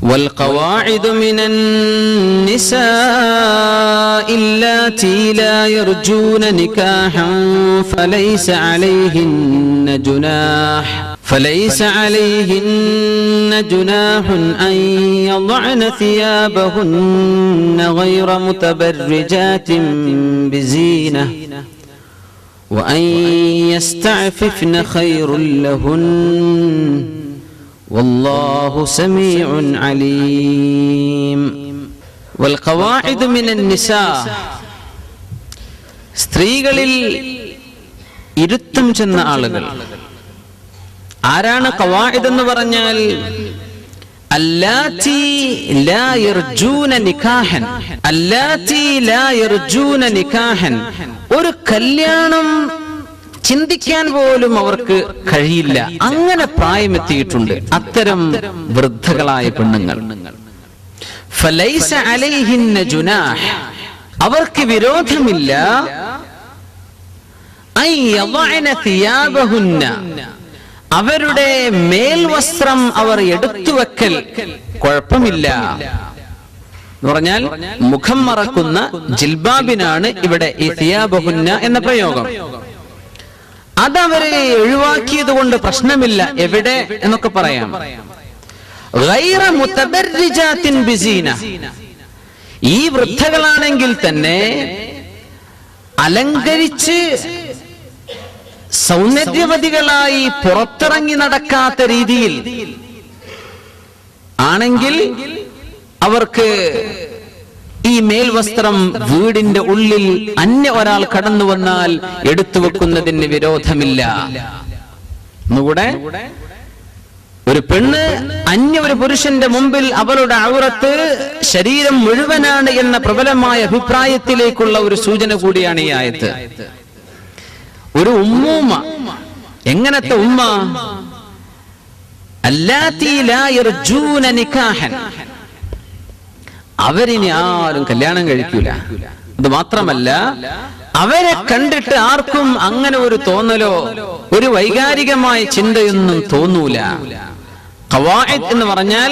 والقواعد من النساء اللاتي لا يرجون نكاحا فليس عليهن جناح أن يضعن ثيابهن غير متبرجات بزينة وأن يستعففن خير لهن والله سميع عليم. والقواعد من النساء, സ്ത്രീകളിൽ ഇരുത്തം ചെന്ന ആളുകൾ. ആരാണ് ഖവാഇദ് എന്ന് പറഞ്ഞാൽ? അല്ലാത്തി ലാ യർജൂന നികാഹൻ, അല്ലാത്തി ലാ യർജൂന നികാഹൻ, ഒരു കല്യാണം ചിന്തിക്കാൻ പോലും അവർക്ക് കഴിയില്ല, അങ്ങനെ പ്രായമെത്തിയിട്ടുണ്ട് അത്തരം വൃദ്ധകളായ പെണ്ണുങ്ങൾ. ഫലൈസ അലൈഹിന്ന ജുനാഹ്, അവർക്ക് വിരോധമില്ല. അൻ യദഅന സിയാബഹുന്ന, അവരുടെ മേൽവസ്ത്രം അവർ എടുത്തു വെക്കൽ കുഴപ്പമില്ല എന്ന് പറഞ്ഞാൽ മുഖം മറക്കുന്ന ജിൽബാബിനാണ് ഇവിടെ ഈ സിയാബഹുന്ന എന്ന പ്രയോഗം. അതവരെ ഒഴിവാക്കിയത് കൊണ്ട് പ്രശ്നമില്ല. എവിടെ എന്നൊക്കെ പറയാം. ഗൈറ മുതബർരിജാത്തിൻ ബിസീന, ഈ വൃദ്ധകളാണെങ്കിൽ തന്നെ അലങ്കരിച്ച് സൗന്ദര്യവതികളായി പുറത്തിറങ്ങി നടക്കാത്ത രീതിയിൽ ആണെങ്കിൽ അവർക്ക് ഈ മേൽവസ്ത്രം വീടിന്റെ ഉള്ളിൽ അന്യ ഒരാൾ കടന്നു വന്നാൽ എടുത്തു വെക്കുന്നതിന് വിരോധമില്ല. എന്നുകൂടെ, ഒരു പെണ്ണ് അന്യ ഒരു പുരുഷന്റെ മുമ്പിൽ അവളുടെ ഔറത്ത് ശരീരം മുഴുവനാണ് എന്ന പ്രബലമായ അഭിപ്രായത്തിലേക്കുള്ള ഒരു സൂചന കൂടിയാണ് ഈ ആയത്ത്. ഒരു ഉമ്മൂമ്മ, എങ്ങനത്തെ ഉമ്മ? അല്ലാത്തി ലാ യർജൂന നികാഹൻ, അവരിനി ആരും കല്യാണം കഴിക്കൂല. അത് മാത്രമല്ല, അവരെ കണ്ടിട്ട് ആർക്കും അങ്ങനെ ഒരു തോന്നലോ ഒരു വൈകാരികമായ ചിന്തയൊന്നും തോന്നൂല. ഖവാഇദ് എന്ന് പറഞ്ഞാൽ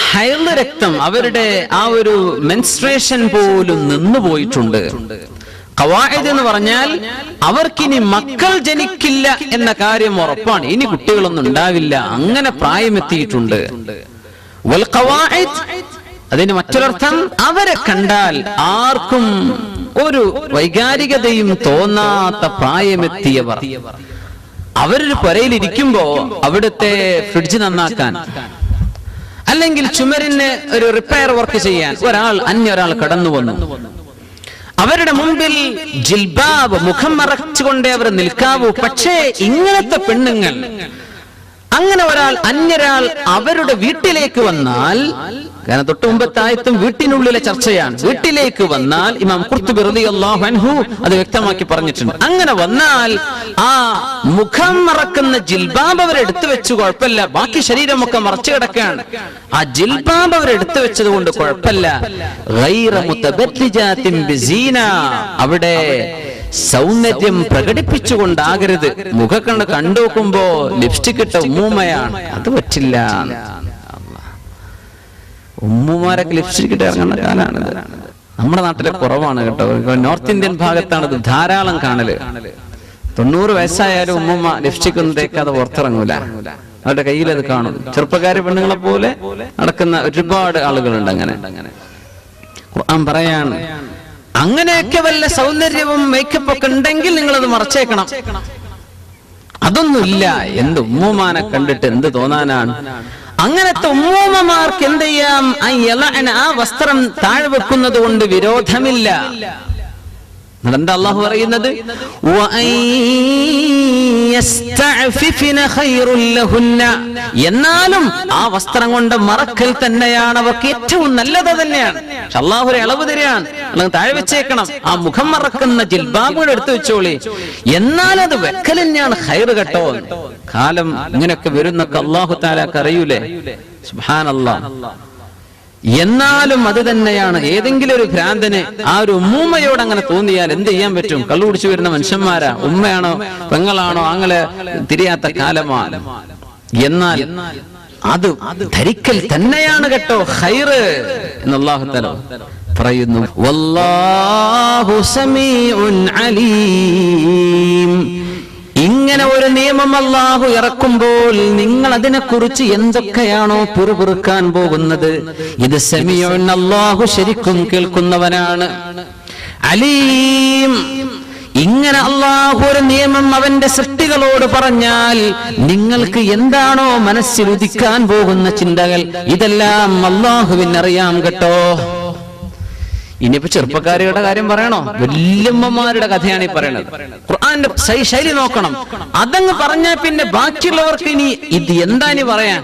ഹൈള് രക്തം, അവരുടെ ആ ഒരു മെൻസ്ട്രേഷൻ പോലും നിന്നുപോയിട്ടുണ്ട്. ഖവാഇദ് എന്ന് പറഞ്ഞാൽ അവർക്കിനി മക്കൾ ജനിക്കില്ല എന്ന കാര്യം ഉറപ്പാണ്. ഇനി കുട്ടികളൊന്നും ഉണ്ടാവില്ല, അങ്ങനെ പ്രായമെത്തിയിട്ടുണ്ട്. വൽ ഖവാഇദ്, അതിന് മറ്റൊരർത്ഥം അവരെ കണ്ടാൽ ആർക്കും ഒരു വൈകാരികതയും തോന്നാത്ത പ്രായമെത്തിയവർ. അവരൊരു പുരയിലിരിക്കുമ്പോ അവിടുത്തെ ഫ്രിഡ്ജ് നന്നാക്കാൻ അല്ലെങ്കിൽ ചുമരിന് ഒരു റിപ്പയർ വർക്ക് ചെയ്യാൻ അന്യൊരാൾ കടന്നു വന്നു. അവരുടെ മുമ്പിൽ ജിൽബാബ്, മുഖം മറച്ചുകൊണ്ടേ അവർ നിൽക്കാവൂ. പക്ഷേ ഇങ്ങനത്തെ പെണ്ണുങ്ങൾ, അങ്ങനെ അന്യരാൾ അവരുടെ വീട്ടിലേക്ക് വന്നാൽ, കാരണം തൊട്ട് മുമ്പത്തെ ആയത്തും വീട്ടിനുള്ളിലെ ചർച്ചയാണ്, വീട്ടിലേക്ക് വന്നാൽ ഇമാം ഖുർത്തുബി റളിയല്ലാഹു അൻഹു അത് വ്യക്തമാക്കി പറഞ്ഞിട്ടുണ്ട്. അങ്ങനെ വന്നാൽ ആ മുഖം മറക്കുന്ന ജിൽബാബ് അവരെടുത്തു വെച്ച് കുഴപ്പമില്ല, ബാക്കി ശരീരമൊക്കെ മറച്ചു കിടക്കുകയാണ്, ആ ജിൽബാബ് അവരെടുത്തു വെച്ചത് കൊണ്ട് കുഴപ്പമില്ല. ഗൈറ മുതബർരിജാത്തിൻ ബിസീന, അവിടെ സൗന്ദര്യം പ്രകടിപ്പിച്ചുകൊണ്ടാകരുത്. മുഖക്കണ്ട് കണ്ടുനോക്കുമ്പോ ലിപ്സ്റ്റിക് ഇട്ട ഉമ്മൂമ്മയാണ്, അത് പറ്റില്ല. ഉമ്മുമാരൊക്കെ ലിപ്സ്റ്റിക് ഇട്ട് ഇറങ്ങുന്ന കാലാണിത്. നമ്മുടെ നാട്ടിലെ കുറവാണ് കേട്ടോ. നോർത്ത് ഇന്ത്യൻ ഭാഗത്താണ് ഇത് ധാരാളം കാണല്. 90 വയസ്സായാലും ഉമ്മുമ്മ ലിപ്സ്റ്റിക് ഒന്നും തേക്കാതെ പുറത്തിറങ്ങൂല, അവരുടെ കയ്യിൽ അത് കാണും. ചെറുപ്പക്കാരി പെണ്ണുങ്ങളെ പോലെ നടക്കുന്ന ഒരുപാട് ആളുകളുണ്ട്. അങ്ങനെ ഖുർആൻ പറയാണ്, അങ്ങനെയൊക്കെ വല്ല സൗന്ദര്യവും മേക്കപ്പ് ഒക്കെ ഉണ്ടെങ്കിൽ നിങ്ങളത് മറച്ചേക്കണം. അതൊന്നുമില്ല. എന്ത് ഉമ്മുമാനെ കണ്ടിട്ട് എന്ത് തോന്നാനാണ്? അങ്ങനത്തെ ഉമ്മൂമ്മമാർക്ക് എന്ത് ചെയ്യാം? ആ വസ്ത്രം താഴെ വെക്കുന്നത് കൊണ്ട് വിരോധമില്ല. എന്താ അള്ളാഹു പറയുന്നത്? എന്നാലും ആ വസ്ത്രം കൊണ്ട് മറക്കൽ തന്നെയാണ് അവർക്ക് ഏറ്റവും നല്ലത് തന്നെയാണ്. അള്ളാഹു ഒരു ഇളവ് തരികയാണ്, താഴെ വെച്ചേക്കണം. ആ മുഖം മറക്കുന്ന ജിൽബാബുകൾ എടുത്തു വെച്ചോളി, എന്നാലും അത് വെക്കൽ തന്നെയാണ് ഖൈറ് കേട്ടോ. കാലം ഇങ്ങനെയൊക്കെ വരുന്നൊക്കെ അള്ളാഹു തആലക്ക് അറിയൂലേ? സുബ്ഹാനല്ലാഹ്. എന്നാലും അത് തന്നെയാണ്. ഏതെങ്കിലും ഒരു ഭ്രാന്തന് ആ ഒരു ഉമ്മൂമ്മയോട് അങ്ങനെ തോന്നിയാൽ എന്ത് ചെയ്യാൻ പറ്റും? കള്ളു കുടിച്ചു വരുന്ന മനുഷ്യന്മാരാ, ഉമ്മയാണോ പെങ്ങളാണോ ആങ്ങളെ തിരിയാത്ത കാലമാണ്. എന്നാൽ അത് ധരിക്കൽ തന്നെയാണ് കേട്ടോ ഖൈറ് എന്ന് അല്ലാഹു തആല പറയുന്നു. വല്ലാഹു സമീഉൻ അലീം. ഇങ്ങനെ ഒരു നിയമം അല്ലാഹു ഇറക്കുമ്പോൾ നിങ്ങൾ അതിനെക്കുറിച്ച് എന്തൊക്കെയാണോ പിറുപിറുക്കാൻ പോകുന്നത്, ഇത് സമീഉൻ, അല്ലാഹു ശരിക്കും കേൾക്കുന്നവനാണ്. അലീം, ഇങ്ങനെ അല്ലാഹു ഒരു നിയമം അവന്റെ സൃഷ്ടികളോട് പറഞ്ഞാൽ നിങ്ങൾക്ക് എന്താണോ മനസ്സിൽ ഉദിക്കാൻ പോകുന്ന ചിന്തകൾ, ഇതെല്ലാം അല്ലാഹുവിനറിയാം കേട്ടോ. ഇനിയിപ്പോ ചെറുപ്പക്കാരിയുടെ കാര്യം പറയണോ? വല്യമ്മമാരുടെ കഥയാണ് ഈ പറയണത്. ഖുർആന്റെ ശൈലി നോക്കണം. അതങ്ങ് പറഞ്ഞാൽ പിന്നെ ബാക്കിയുള്ളവർക്ക് ഇനി ഇത് എന്താ ഇനി പറയാൻ?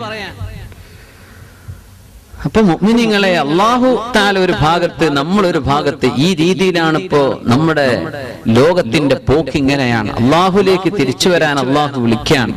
അപ്പൊ മുഅ്മിനീങ്ങളെ, അല്ലാഹു തആല ഒരു ഭാഗത്ത്, നമ്മളൊരു ഭാഗത്ത്, ഈ രീതിയിലാണ് ഇപ്പോ നമ്മുടെ ലോകത്തിന്റെ പോക്ക്. ഇങ്ങനെയാണ്. അല്ലാഹുവിലേക്ക് തിരിച്ചു വരാൻ അല്ലാഹു വിളിക്കാൻ.